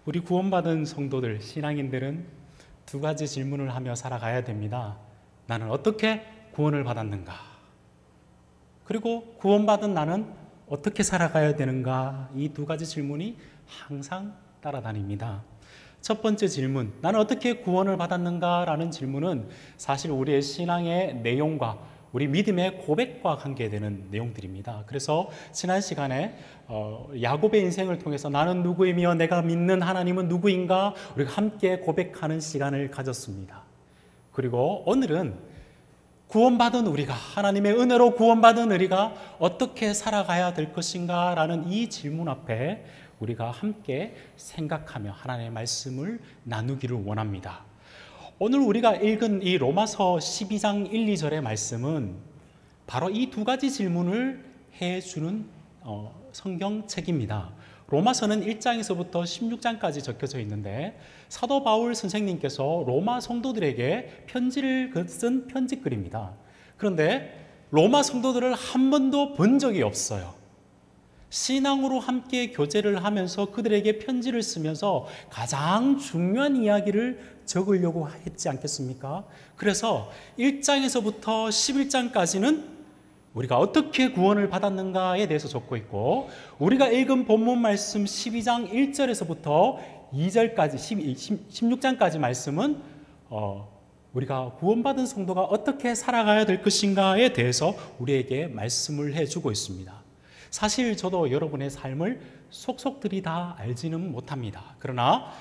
우리 구원받은 성도들, 신앙인들은 두 가지 질문을 하며 살아가야 됩니다. 나는 어떻게 구원을 받았는가? 그리고 구원받은 나는 어떻게 살아가야 되는가? 이 두 가지 질문이 항상 따라다닙니다. 첫 번째 질문, 나는 어떻게 구원을 받았는가? 라는 질문은 사실 우리의 신앙의 내용과 우리 믿음의 고백과 관계되는 내용들입니다. 그래서 지난 시간에 야곱의 인생을 통해서 나는 누구이며 내가 믿는 하나님은 누구인가 우리가 함께 고백하는 시간을 가졌습니다. 그리고 오늘은 구원받은 우리가, 하나님의 은혜로 구원받은 우리가 어떻게 살아가야 될 것인가 라는 이 질문 앞에 우리가 함께 생각하며 하나님의 말씀을 나누기를 원합니다. 오늘 우리가 읽은 이 로마서 12장 1, 2절의 말씀은 바로 이 두 가지 질문을 해주는 성경책입니다. 로마서는 1장에서부터 16장까지 적혀져 있는데 사도 바울 선생님께서 로마 성도들에게 편지를 쓴 편지글입니다. 그런데 로마 성도들을 한 번도 본 적이 없어요. 신앙으로 함께 교제를 하면서 그들에게 편지를 쓰면서 가장 중요한 이야기를 적으려고 했지 않겠습니까? 그래서 1장에서부터 11장까지는 우리가 어떻게 구원을 받았는가에 대해서 적고 있고, 우리가 읽은 본문 말씀 12장 1절에서부터 2절까지 16장까지 말씀은 우리가 구원받은 성도가 어떻게 살아가야 될 것인가에 대해서 우리에게 말씀을 해주고 있습니다. 사실 저도 여러분의 삶을 속속들이 다 알지는 못합니다. 그러나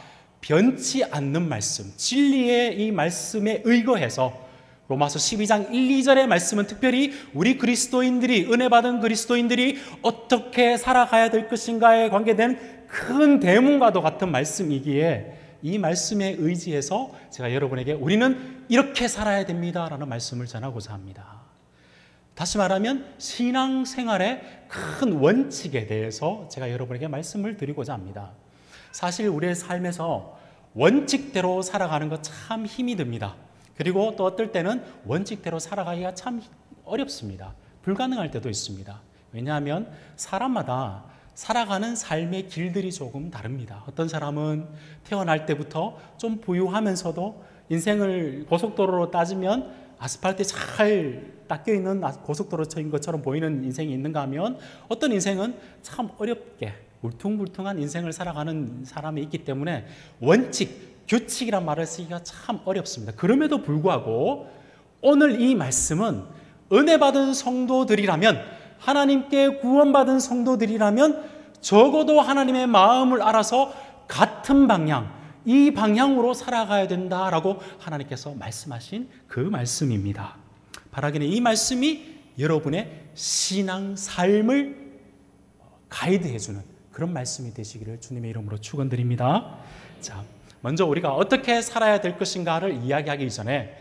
변치 않는 말씀, 진리의 이 말씀에 의거해서 로마서 12장 1, 2절의 말씀은 특별히 우리 그리스도인들이, 은혜 받은 그리스도인들이 어떻게 살아가야 될 것인가에 관계된 큰 대문과도 같은 말씀이기에 이 말씀에 의지해서 제가 여러분에게 우리는 이렇게 살아야 됩니다 라는 말씀을 전하고자 합니다. 다시 말하면 신앙생활의 큰 원칙에 대해서 제가 여러분에게 말씀을 드리고자 합니다. 사실 우리의 삶에서 원칙대로 살아가는 것 참 힘이 듭니다. 그리고 또 어떨 때는 원칙대로 살아가기가 참 어렵습니다. 불가능할 때도 있습니다. 왜냐하면 사람마다 살아가는 삶의 길들이 조금 다릅니다. 어떤 사람은 태어날 때부터 좀 부유하면서도 인생을 고속도로로 따지면 아스팔트에 잘 닦여있는 고속도로인 것처럼 보이는 인생이 있는가 하면 어떤 인생은 참 어렵게 울퉁불퉁한 인생을 살아가는 사람이 있기 때문에 원칙, 규칙이란 말을 쓰기가 참 어렵습니다. 그럼에도 불구하고 오늘 이 말씀은 은혜 받은 성도들이라면, 하나님께 구원받은 성도들이라면 적어도 하나님의 마음을 알아서 같은 방향, 이 방향으로 살아가야 된다라고 하나님께서 말씀하신 그 말씀입니다. 바라기는 이 말씀이 여러분의 신앙 삶을 가이드해주는 그런 말씀이 되시기를 주님의 이름으로 축원드립니다. 자, 먼저 우리가 어떻게 살아야 될 것인가를 이야기하기 전에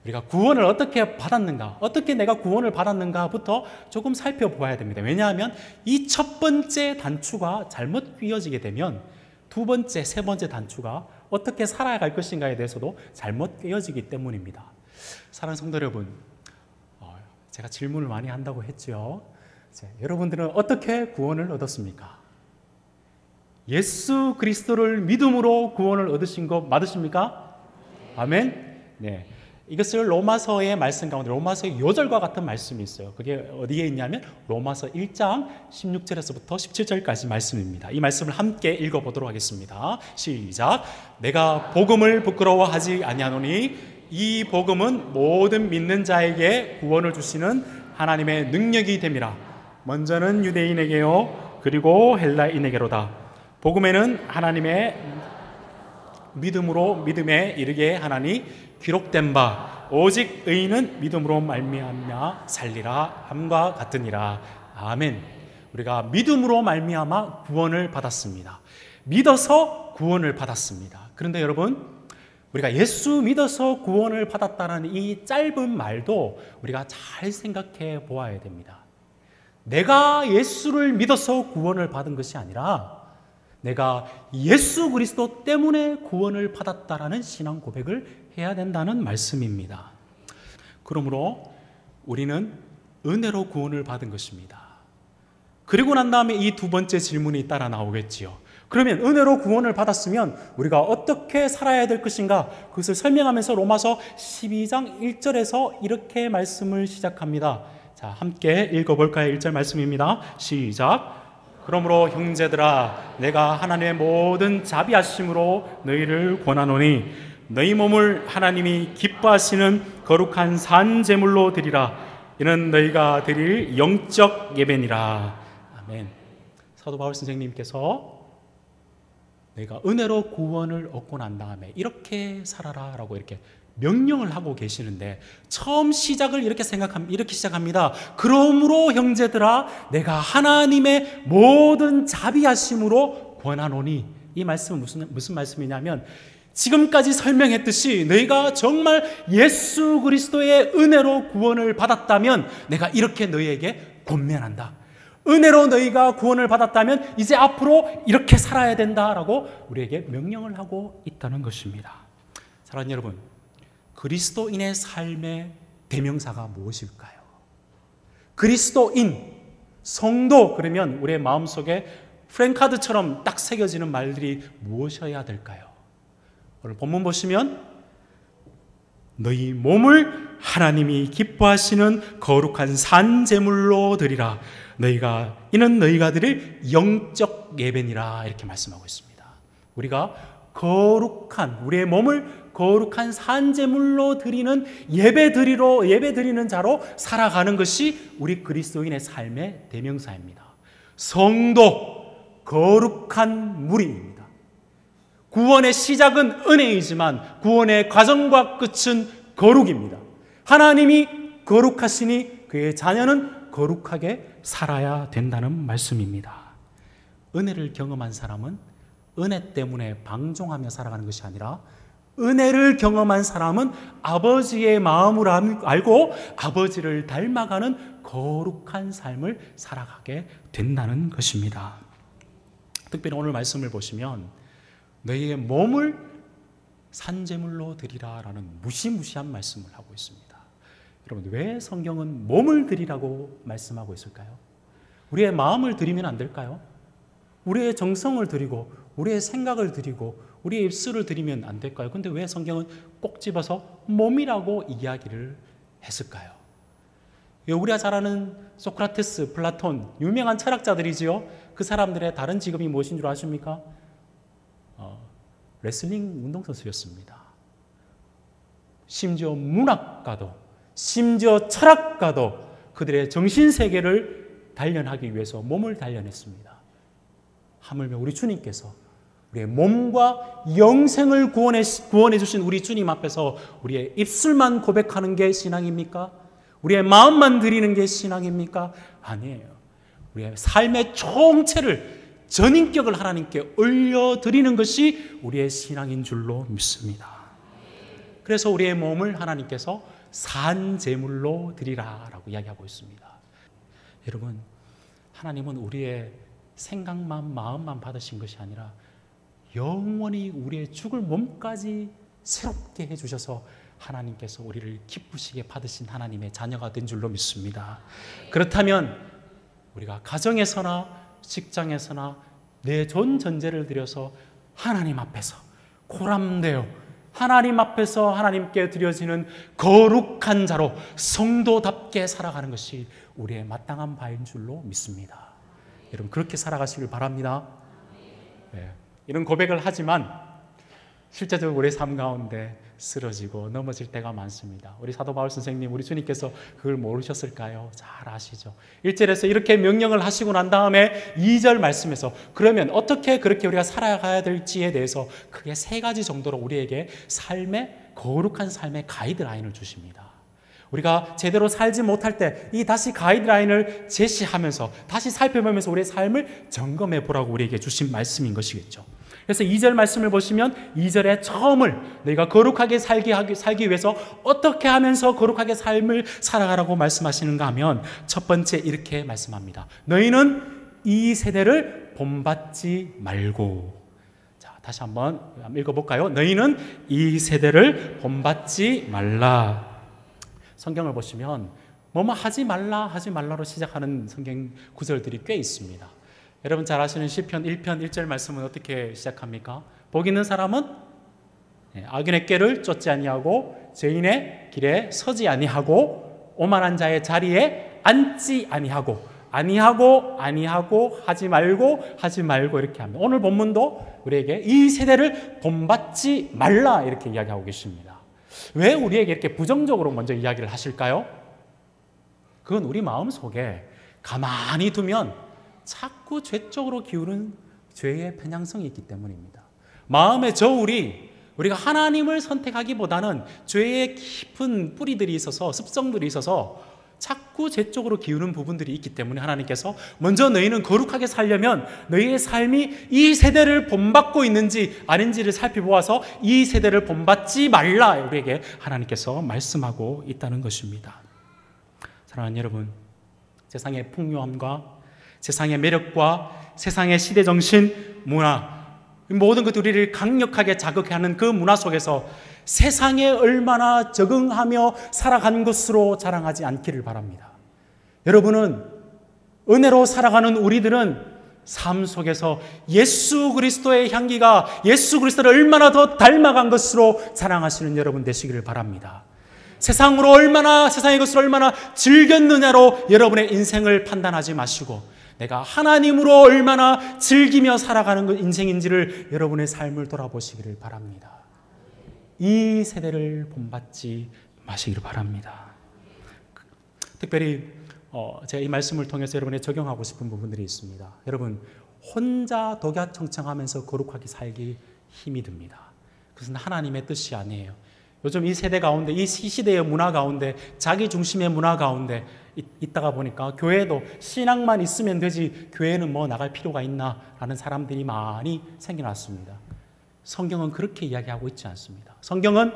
우리가 구원을 어떻게 받았는가, 어떻게 내가 구원을 받았는가부터 조금 살펴보아야 됩니다. 왜냐하면 이 첫 번째 단추가 잘못 끼워지게 되면 두 번째, 세 번째 단추가 어떻게 살아갈 것인가에 대해서도 잘못 끼워지기 때문입니다. 사랑하는 성도 여러분, 제가 질문을 많이 한다고 했죠. 여러분들은 어떻게 구원을 얻었습니까? 예수 그리스도를 믿음으로 구원을 얻으신 거 맞으십니까? 아멘? 네. 이것을 로마서의 말씀 가운데 로마서의 요절과 같은 말씀이 있어요. 그게 어디에 있냐면 로마서 1장 16절에서부터 17절까지 말씀입니다. 이 말씀을 함께 읽어보도록 하겠습니다. 시작. 내가 복음을 부끄러워하지 아니하노니 이 복음은 모든 믿는 자에게 구원을 주시는 하나님의 능력이 됨이라. 먼저는 유대인에게요 그리고 헬라인에게로다. 복음에는 하나님의 믿음으로 믿음에 이르게 하나니 기록된 바 오직 의인은 믿음으로 말미암아 살리라 함과 같으니라. 아멘. 우리가 믿음으로 말미암아 구원을 받았습니다. 믿어서 구원을 받았습니다. 그런데 여러분, 우리가 예수 믿어서 구원을 받았다는 이 짧은 말도 우리가 잘 생각해 보아야 됩니다. 내가 예수를 믿어서 구원을 받은 것이 아니라 내가 예수 그리스도 때문에 구원을 받았다라는 신앙 고백을 해야 된다는 말씀입니다. 그러므로 우리는 은혜로 구원을 받은 것입니다. 그리고 난 다음에 이 두 번째 질문이 따라 나오겠지요. 그러면 은혜로 구원을 받았으면 우리가 어떻게 살아야 될 것인가? 그것을 설명하면서 로마서 12장 1절에서 이렇게 말씀을 시작합니다. 자, 함께 읽어볼까요? 1절 말씀입니다. 시작. 그러므로 형제들아, 내가 하나님의 모든 자비하심으로 너희를 권하노니 너희 몸을 하나님이 기뻐하시는 거룩한 산 제물로 드리라. 이는 너희가 드릴 영적 예배니라. 아멘. 사도 바울 선생님께서 너희가 은혜로 구원을 얻고 난 다음에 이렇게 살아라 라고 이렇게 명령을 하고 계시는데, 처음 시작을 이렇게 시작합니다. 그러므로 형제들아, 내가 하나님의 모든 자비하심으로 권하노니. 이 말씀은 무슨 말씀이냐면, 지금까지 설명했듯이 너희가 정말 예수 그리스도의 은혜로 구원을 받았다면 내가 이렇게 너희에게 권면한다. 은혜로 너희가 구원을 받았다면 이제 앞으로 이렇게 살아야 된다라고 우리에게 명령을 하고 있다는 것입니다. 사랑하는 여러분, 그리스도인의 삶의 대명사가 무엇일까요? 그리스도인, 성도, 그러면 우리의 마음속에 프랭카드처럼 딱 새겨지는 말들이 무엇이어야 될까요? 오늘 본문 보시면 너희 몸을 하나님이 기뻐하시는 거룩한 산 제물로 드리라. 이는 너희가 드릴 영적 예배니라. 이렇게 말씀하고 있습니다. 우리가 우리의 몸을 거룩한 산 제물로 드리는 예배 드리는 자로 살아가는 것이 우리 그리스도인의 삶의 대명사입니다. 성도, 거룩한 무리입니다. 구원의 시작은 은혜이지만 구원의 과정과 끝은 거룩입니다. 하나님이 거룩하시니 그의 자녀는 거룩하게 살아야 된다는 말씀입니다. 은혜를 경험한 사람은 은혜 때문에 방종하며 살아가는 것이 아니라, 은혜를 경험한 사람은 아버지의 마음을 알고 아버지를 닮아가는 거룩한 삶을 살아가게 된다는 것입니다. 특별히 오늘 말씀을 보시면 너희의 몸을 산제물로 드리라라는 무시무시한 말씀을 하고 있습니다. 여러분, 왜 성경은 몸을 드리라고 말씀하고 있을까요? 우리의 마음을 드리면 안 될까요? 우리의 정성을 드리고 우리의 생각을 드리고 우리의 입술을 드리면 안 될까요? 근데 왜 성경은 꼭 집어서 몸이라고 이야기를 했을까요? 우리가 잘 아는 소크라테스, 플라톤, 유명한 철학자들이지요. 그 사람들의 다른 직업이 무엇인 줄 아십니까? 레슬링 운동선수였습니다. 심지어 문학가도, 심지어 철학가도 그들의 정신세계를 단련하기 위해서 몸을 단련했습니다. 하물며 우리 주님께서 우리의 몸과 영생을 구원해 주신 우리 주님 앞에서 우리의 입술만 고백하는 게 신앙입니까? 우리의 마음만 드리는 게 신앙입니까? 아니에요. 우리의 삶의 총체를, 전인격을 하나님께 올려드리는 것이 우리의 신앙인 줄로 믿습니다. 그래서 우리의 몸을 하나님께서 산제물로 드리라라고 이야기하고 있습니다. 여러분, 하나님은 우리의 생각만, 마음만 받으신 것이 아니라 영원히 우리의 죽을 몸까지 새롭게 해주셔서 하나님께서 우리를 기쁘시게 받으신 하나님의 자녀가 된 줄로 믿습니다. 그렇다면 우리가 가정에서나 직장에서나 내 전 전제를 들여서 하나님 앞에서 고람되어 하나님 앞에서 하나님께 드려지는 거룩한 자로 성도답게 살아가는 것이 우리의 마땅한 바인 줄로 믿습니다. 여러분, 그렇게 살아가시길 바랍니다. 네. 이런 고백을 하지만 실제적으로 우리의 삶 가운데 쓰러지고 넘어질 때가 많습니다. 우리 사도 바울 선생님, 우리 주님께서 그걸 모르셨을까요? 잘 아시죠. 1절에서 이렇게 명령을 하시고 난 다음에 2절 말씀에서 그러면 어떻게 그렇게 우리가 살아가야 될지에 대해서 크게 3가지 정도로 우리에게 거룩한 삶의 가이드라인을 주십니다. 우리가 제대로 살지 못할 때 이 다시 가이드라인을 제시하면서 다시 살펴보면서 우리의 삶을 점검해 보라고 우리에게 주신 말씀인 것이겠죠. 그래서 2절 말씀을 보시면 2절의 처음을 너희가 거룩하게 살기 위해서 어떻게 하면서 거룩하게 삶을 살아가라고 말씀하시는가 하면 첫 번째 이렇게 말씀합니다. 너희는 이 세대를 본받지 말고. 자, 다시 한번 읽어볼까요? 너희는 이 세대를 본받지 말라. 성경을 보시면 뭐뭐 하지 말라로 시작하는 성경 구절들이 꽤 있습니다. 여러분 잘 아시는 시편 1편 1절 말씀은 어떻게 시작합니까? 복 있는 사람은 악인의 꾀를 쫓지 아니하고 죄인의 길에 서지 아니하고 오만한 자의 자리에 앉지 아니하고 하지 말고 이렇게 합니다. 오늘 본문도 우리에게 이 세대를 본받지 말라 이렇게 이야기하고 계십니다. 왜 우리에게 이렇게 부정적으로 먼저 이야기를 하실까요? 그건 우리 마음 속에 가만히 두면 자꾸 죄 쪽으로 기우는 죄의 편향성이 있기 때문입니다. 마음의 저울이 우리가 하나님을 선택하기보다는 죄의 깊은 뿌리들이 있어서 습성들이 있어서 자꾸 죄 쪽으로 기우는 부분들이 있기 때문에 하나님께서 먼저 너희는 거룩하게 살려면 너희의 삶이 이 세대를 본받고 있는지 아닌지를 살펴보아서 이 세대를 본받지 말라 우리에게 하나님께서 말씀하고 있다는 것입니다. 사랑하는 여러분, 세상의 풍요함과 세상의 매력과 세상의 시대정신, 문화 모든 것들이 우리를 강력하게 자극하는 그 문화 속에서 세상에 얼마나 적응하며 살아간 것으로 자랑하지 않기를 바랍니다. 여러분은 은혜로 살아가는 우리들은 삶 속에서 예수 그리스도의 향기가 예수 그리스도를 얼마나 더 닮아간 것으로 자랑하시는 여러분 되시기를 바랍니다. 세상의 것을 얼마나 즐겼느냐로 여러분의 인생을 판단하지 마시고 내가 하나님으로 얼마나 즐기며 살아가는 인생인지를 여러분의 삶을 돌아보시기를 바랍니다. 이 세대를 본받지 마시기를 바랍니다. 특별히 제가 이 말씀을 통해서 여러분에 적용하고 싶은 부분들이 있습니다. 여러분, 혼자 독야청청하면서 거룩하게 살기 힘이 듭니다. 그것은 하나님의 뜻이 아니에요. 요즘 이 세대 가운데, 이 시대의 문화 가운데, 자기 중심의 문화 가운데 있다가 보니까 교회도 신앙만 있으면 되지 교회는 뭐 나갈 필요가 있나 라는 사람들이 많이 생겨났습니다. 성경은 그렇게 이야기하고 있지 않습니다. 성경은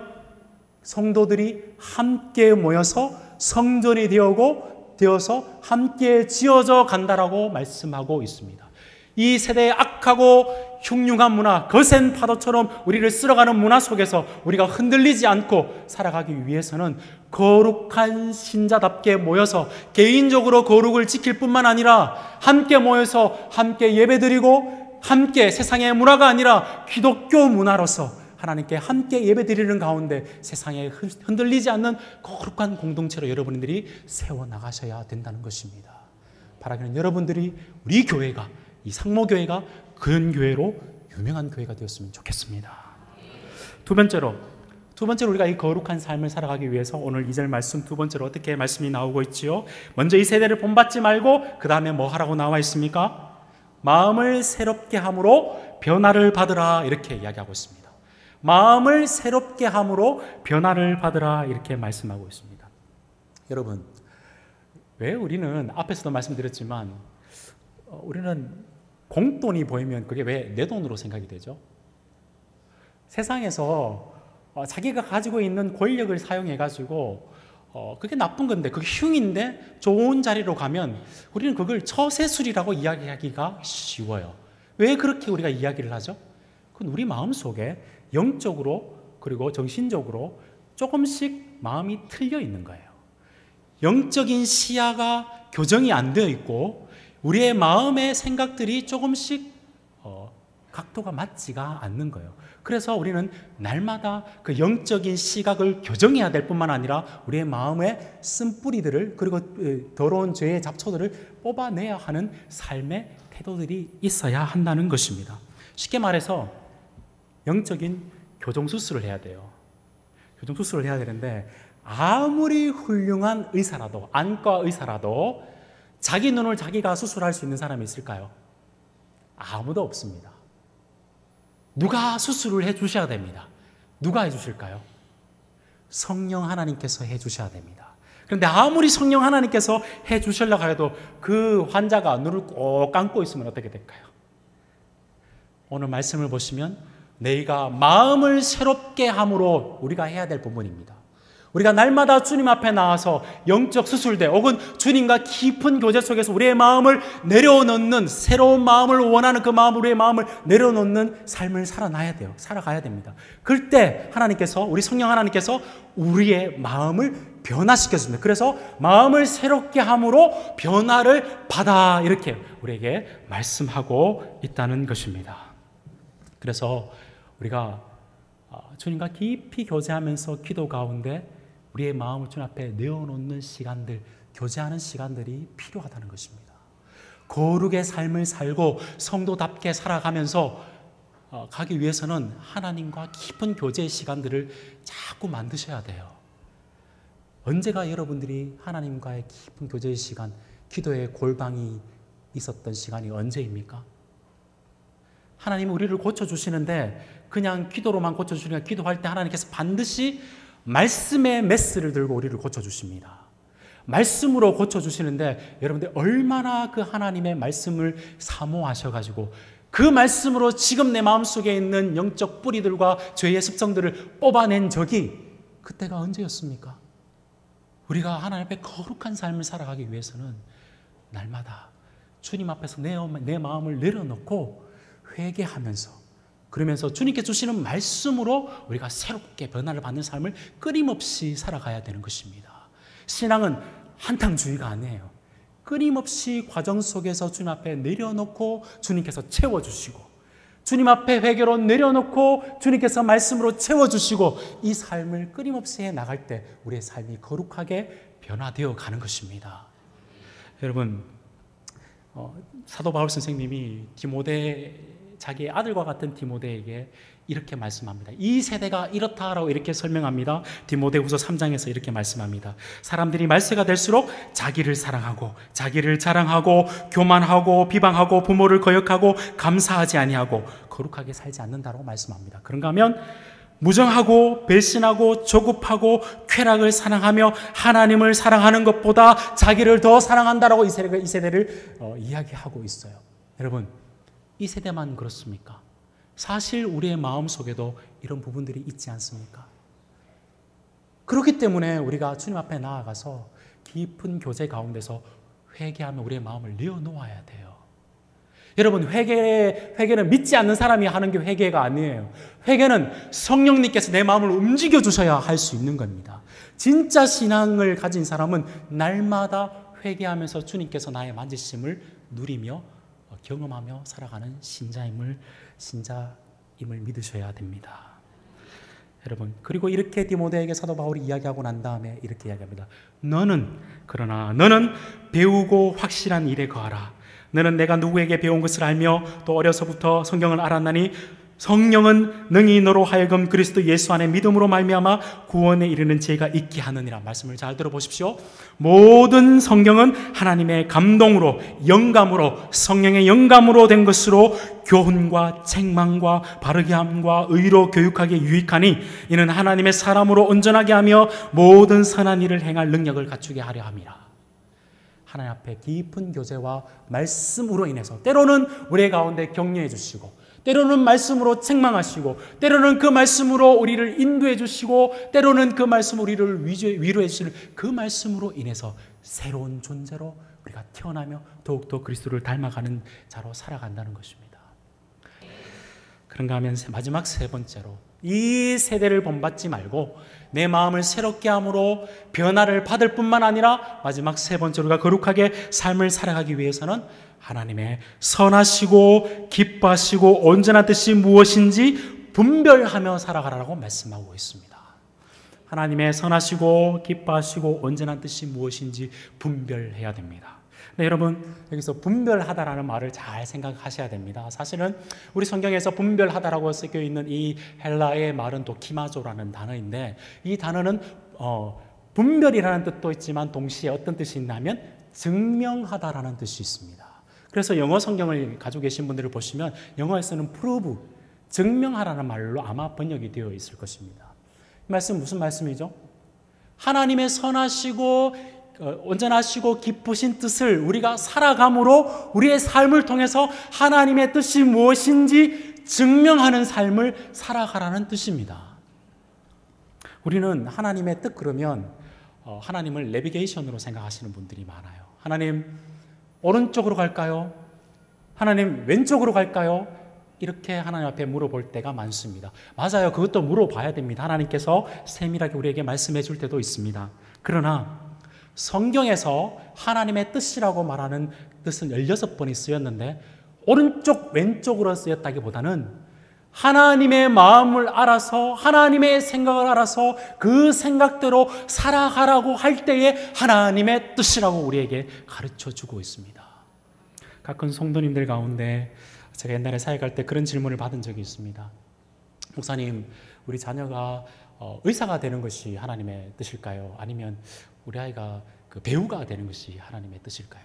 성도들이 함께 모여서 성전이 되어서 함께 지어져 간다라고 말씀하고 있습니다. 이 세대의 악하고 흉흉한 문화, 거센 파도처럼 우리를 쓸어가는 문화 속에서 우리가 흔들리지 않고 살아가기 위해서는 거룩한 신자답게 모여서 개인적으로 거룩을 지킬 뿐만 아니라 함께 모여서 함께 예배드리고 함께 세상의 문화가 아니라 기독교 문화로서 하나님께 함께 예배드리는 가운데 세상에 흔들리지 않는 거룩한 공동체로 여러분들이 세워나가셔야 된다는 것입니다. 바라기는 여러분들이 우리 교회가 이 상모교회가 근교회로 유명한 교회가 되었으면 좋겠습니다. 두 번째로 우리가 이 거룩한 삶을 살아가기 위해서 오늘 2절 말씀 두 번째로 어떻게 말씀이 나오고 있지요? 먼저 이 세대를 본받지 말고 그 다음에 뭐 하라고 나와 있습니까? 마음을 새롭게 함으로 변화를 받으라 이렇게 이야기하고 있습니다. 마음을 새롭게 함으로 변화를 받으라 이렇게 말씀하고 있습니다. 여러분, 왜 우리는 앞에서도 말씀드렸지만 우리는 공돈이 보이면 그게 왜 내 돈으로 생각이 되죠? 세상에서 자기가 가지고 있는 권력을 사용해가지고 그게 나쁜 건데 그게 흉인데 좋은 자리로 가면 우리는 그걸 처세술이라고 이야기하기가 쉬워요. 왜 그렇게 우리가 이야기를 하죠? 그건 우리 마음속에 영적으로 그리고 정신적으로 조금씩 마음이 틀려 있는 거예요. 영적인 시야가 교정이 안 되어 있고 우리의 마음의 생각들이 조금씩 각도가 맞지가 않는 거예요. 그래서 우리는 날마다 그 영적인 시각을 교정해야 될 뿐만 아니라 우리의 마음의 쓴뿌리들을 그리고 더러운 죄의 잡초들을 뽑아내야 하는 삶의 태도들이 있어야 한다는 것입니다. 쉽게 말해서 영적인 교정수술을 해야 돼요. 교정수술을 해야 되는데 아무리 훌륭한 의사라도 안과 의사라도 자기 눈을 자기가 수술할 수 있는 사람이 있을까요? 아무도 없습니다. 누가 수술을 해 주셔야 됩니다. 누가 해 주실까요? 성령 하나님께서 해 주셔야 됩니다. 그런데 아무리 성령 하나님께서 해 주시려고 해도 그 환자가 눈을 꼭 감고 있으면 어떻게 될까요? 오늘 말씀을 보시면 너희가 마음을 새롭게 함으로 우리가 해야 될 부분입니다. 우리가 날마다 주님 앞에 나와서 영적 수술대 혹은 주님과 깊은 교제 속에서 우리의 마음을 내려놓는, 새로운 마음을 원하는 그 마음, 우리의 마음을 내려놓는 삶을 살아가야 됩니다. 그럴 때 하나님께서, 우리 성령 하나님께서 우리의 마음을 변화시켜줍니다. 그래서 마음을 새롭게 함으로 변화를 받아, 이렇게 우리에게 말씀하고 있다는 것입니다. 그래서 우리가 주님과 깊이 교제하면서 기도 가운데 우리의 마음을 주님 앞에 내어놓는 시간들, 교제하는 시간들이 필요하다는 것입니다. 거룩의 삶을 살고 성도답게 살아가면서 가기 위해서는 하나님과 깊은 교제의 시간들을 자꾸 만드셔야 돼요. 언제가 여러분들이 하나님과의 깊은 교제의 시간, 기도의 골방이 있었던 시간이 언제입니까? 하나님은 우리를 고쳐주시는데 그냥 기도로만 고쳐주시니까, 기도할 때 하나님께서 반드시 말씀의 메스를 들고 우리를 고쳐주십니다. 말씀으로 고쳐주시는데 여러분들 얼마나 그 하나님의 말씀을 사모하셔가지고 그 말씀으로 지금 내 마음속에 있는 영적 뿌리들과 죄의 습성들을 뽑아낸 적이 그때가 언제였습니까? 우리가 하나님 앞에 거룩한 삶을 살아가기 위해서는 날마다 주님 앞에서 내 마음을 내려놓고 회개하면서, 그러면서 주님께 주시는 말씀으로 우리가 새롭게 변화를 받는 삶을 끊임없이 살아가야 되는 것입니다. 신앙은 한탕주의가 아니에요. 끊임없이 과정 속에서 주님 앞에 내려놓고 주님께서 채워주시고, 주님 앞에 회개로 내려놓고 주님께서 말씀으로 채워주시고, 이 삶을 끊임없이 해나갈 때 우리의 삶이 거룩하게 변화되어 가는 것입니다. 여러분, 사도 바울 선생님이 자기의 아들과 같은 디모데에게 이렇게 말씀합니다. 이 세대가 이렇다라고 이렇게 설명합니다. 디모데후서 3장에서 이렇게 말씀합니다. 사람들이 말세가 될수록 자기를 사랑하고 자기를 자랑하고 교만하고 비방하고 부모를 거역하고 감사하지 아니하고 거룩하게 살지 않는다라고 말씀합니다. 그런가 하면 무정하고 배신하고 조급하고 쾌락을 사랑하며 하나님을 사랑하는 것보다 자기를 더 사랑한다라고 이 세대를 이야기하고 있어요. 여러분, 이 세대만 그렇습니까? 사실 우리의 마음속에도 이런 부분들이 있지 않습니까? 그렇기 때문에 우리가 주님 앞에 나아가서 깊은 교제 가운데서 회개하며 우리의 마음을 내어놓아야 돼요. 여러분, 회개는 믿지 않는 사람이 하는 게 회개가 아니에요. 회개는 성령님께서 내 마음을 움직여 주셔야 할 수 있는 겁니다. 진짜 신앙을 가진 사람은 날마다 회개하면서 주님께서 나의 만지심을 누리며 경험하며 살아가는 신자임을 믿으셔야 됩니다. 여러분, 그리고 이렇게 디모데에게 사도 바울이 이야기하고 난 다음에 이렇게 이야기합니다. 그러나 너는 배우고 확실한 일에 거하라. 너는 내가 누구에게 배운 것을 알며 또 어려서부터 성경을 알았나니 성령은 능히 너로 하여금 그리스도 예수 안에 믿음으로 말미암아 구원에 이르는 지혜가 있게 하느니라. 말씀을 잘 들어보십시오. 모든 성경은 하나님의 감동으로, 영감으로, 성령의 영감으로 된 것으로 교훈과 책망과 바르게 함과 의로 교육하기에 유익하니 이는 하나님의 사람으로 온전하게 하며 모든 선한 일을 행할 능력을 갖추게 하려 함이라. 하나님 앞에 깊은 교제와 말씀으로 인해서 때로는 우리 가운데 격려해 주시고, 때로는 말씀으로 책망하시고, 때로는 그 말씀으로 우리를 인도해 주시고, 때로는 그 말씀으로 우리를 위로해 주시는 그 말씀으로 인해서 새로운 존재로 우리가 태어나며 더욱더 그리스도를 닮아가는 자로 살아간다는 것입니다. 그런가 하면 마지막 세 번째로, 이 세대를 본받지 말고 내 마음을 새롭게 함으로 변화를 받을 뿐만 아니라 마지막 세 번째로 우리가 거룩하게 삶을 살아가기 위해서는 하나님의 선하시고 기뻐하시고 온전한 뜻이 무엇인지 분별하며 살아가라고 말씀하고 있습니다. 하나님의 선하시고 기뻐하시고 온전한 뜻이 무엇인지 분별해야 됩니다. 네, 여러분, 여기서 분별하다라는 말을 잘 생각하셔야 됩니다. 사실은 우리 성경에서 분별하다라고 쓰여 있는 이 헬라의 말은 도키마조라는 단어인데, 이 단어는 분별이라는 뜻도 있지만 동시에 어떤 뜻이 있냐면 증명하다라는 뜻이 있습니다. 그래서 영어 성경을 가지고 계신 분들을 보시면 영어에서는 prove, 증명하라는 말로 아마 번역이 되어 있을 것입니다. 이 말씀 무슨 말씀이죠? 하나님의 선하시고 온전하시고 기쁘신 뜻을 우리가 살아감으로 우리의 삶을 통해서 하나님의 뜻이 무엇인지 증명하는 삶을 살아가라는 뜻입니다. 우리는 하나님의 뜻 그러면 하나님을 내비게이션으로 생각하시는 분들이 많아요. 하나님 오른쪽으로 갈까요? 하나님 왼쪽으로 갈까요? 이렇게 하나님 앞에 물어볼 때가 많습니다. 맞아요. 그것도 물어봐야 됩니다. 하나님께서 세밀하게 우리에게 말씀해 줄 때도 있습니다. 그러나 성경에서 하나님의 뜻이라고 말하는 뜻은 16번이 쓰였는데 오른쪽 왼쪽으로 쓰였다기보다는 하나님의 마음을 알아서 하나님의 생각을 알아서 그 생각대로 살아가라고 할 때에 하나님의 뜻이라고 우리에게 가르쳐 주고 있습니다. 가끔 성도님들 가운데 제가 옛날에 사역할 때 그런 질문을 받은 적이 있습니다. 목사님, 우리 자녀가 의사가 되는 것이 하나님의 뜻일까요? 아니면 우리 아이가 그 배우가 되는 것이 하나님의 뜻일까요?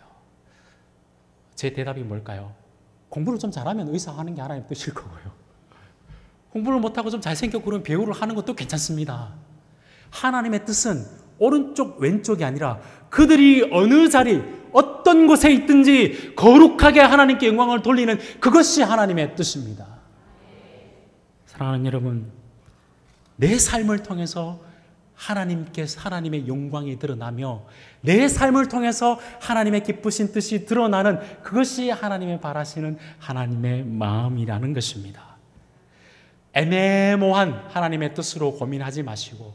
제 대답이 뭘까요? 공부를 좀 잘하면 의사하는 게 하나님의 뜻일 거고요. 공부를 못하고 좀 잘생겼고 그런 배우를 하는 것도 괜찮습니다. 하나님의 뜻은 오른쪽 왼쪽이 아니라 그들이 어느 자리 어떤 곳에 있든지 거룩하게 하나님께 영광을 돌리는 그것이 하나님의 뜻입니다. 사랑하는 여러분, 내 삶을 통해서 하나님의 영광이 드러나며 내 삶을 통해서 하나님의 기쁘신 뜻이 드러나는 그것이 하나님의 바라시는 하나님의 마음이라는 것입니다. 애매모호한 하나님의 뜻으로 고민하지 마시고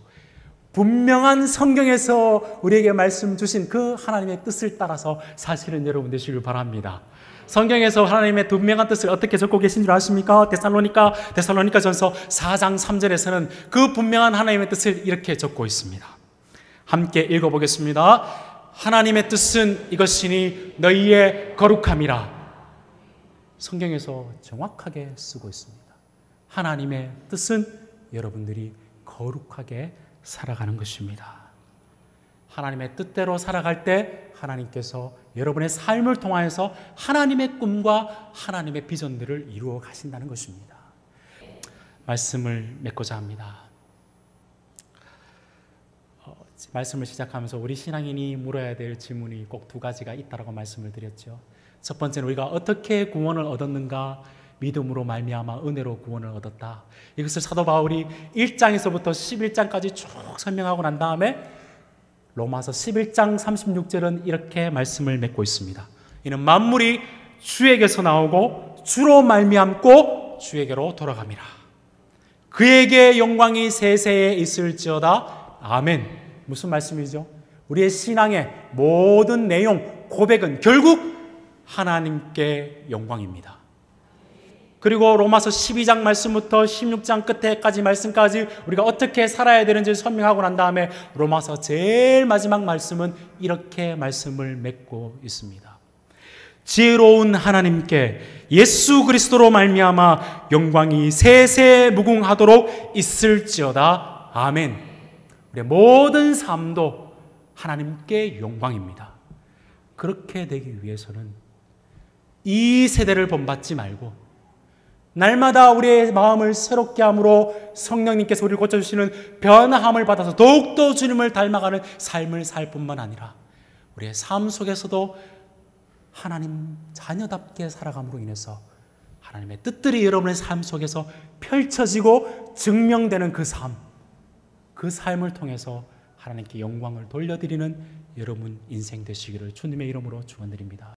분명한 성경에서 우리에게 말씀 주신 그 하나님의 뜻을 따라서 사실은 여러분 되시길 바랍니다. 성경에서 하나님의 분명한 뜻을 어떻게 적고 계신 줄 아십니까? 데살로니가전서 4장 3절에서는 그 분명한 하나님의 뜻을 이렇게 적고 있습니다. 함께 읽어보겠습니다. 하나님의 뜻은 이것이니 너희의 거룩함이라. 성경에서 정확하게 쓰고 있습니다. 하나님의 뜻은 여러분들이 거룩하게 살아가는 것입니다. 하나님의 뜻대로 살아갈 때 하나님께서 여러분의 삶을 통하여서 하나님의 꿈과 하나님의 비전들을 이루어 가신다는 것입니다. 말씀을 맺고자 합니다. 말씀을 시작하면서 우리 신앙인이 물어야 될 질문이 꼭 두 가지가 있다고 말씀을 드렸죠. 첫 번째는 우리가 어떻게 구원을 얻었는가? 믿음으로 말미암아 은혜로 구원을 얻었다. 이것을 사도 바울이 1장에서부터 11장까지 쭉 설명하고 난 다음에 로마서 11장 36절은 이렇게 말씀을 맺고 있습니다. 이는 만물이 주에게서 나오고 주로 말미암고 주에게로 돌아갑니다. 그에게 영광이 세세에 있을지어다. 아멘. 무슨 말씀이죠? 우리의 신앙의 모든 내용, 고백은 결국 하나님께 영광입니다. 그리고 로마서 12장 말씀부터 16장 끝에까지 말씀까지 우리가 어떻게 살아야 되는지 설명하고 난 다음에 로마서 제일 마지막 말씀은 이렇게 말씀을 맺고 있습니다. 지혜로운 하나님께 예수 그리스도로 말미암아 영광이 세세 무궁하도록 있을지어다. 아멘. 우리의 모든 삶도 하나님께 영광입니다. 그렇게 되기 위해서는 이 세대를 본받지 말고 날마다 우리의 마음을 새롭게 함으로 성령님께서 우리를 고쳐주시는 변화함을 받아서 더욱더 주님을 닮아가는 삶을 살 뿐만 아니라 우리의 삶 속에서도 하나님 자녀답게 살아감으로 인해서 하나님의 뜻들이 여러분의 삶 속에서 펼쳐지고 증명되는 그 삶을 통해서 하나님께 영광을 돌려드리는 여러분 인생 되시기를 주님의 이름으로 축원드립니다.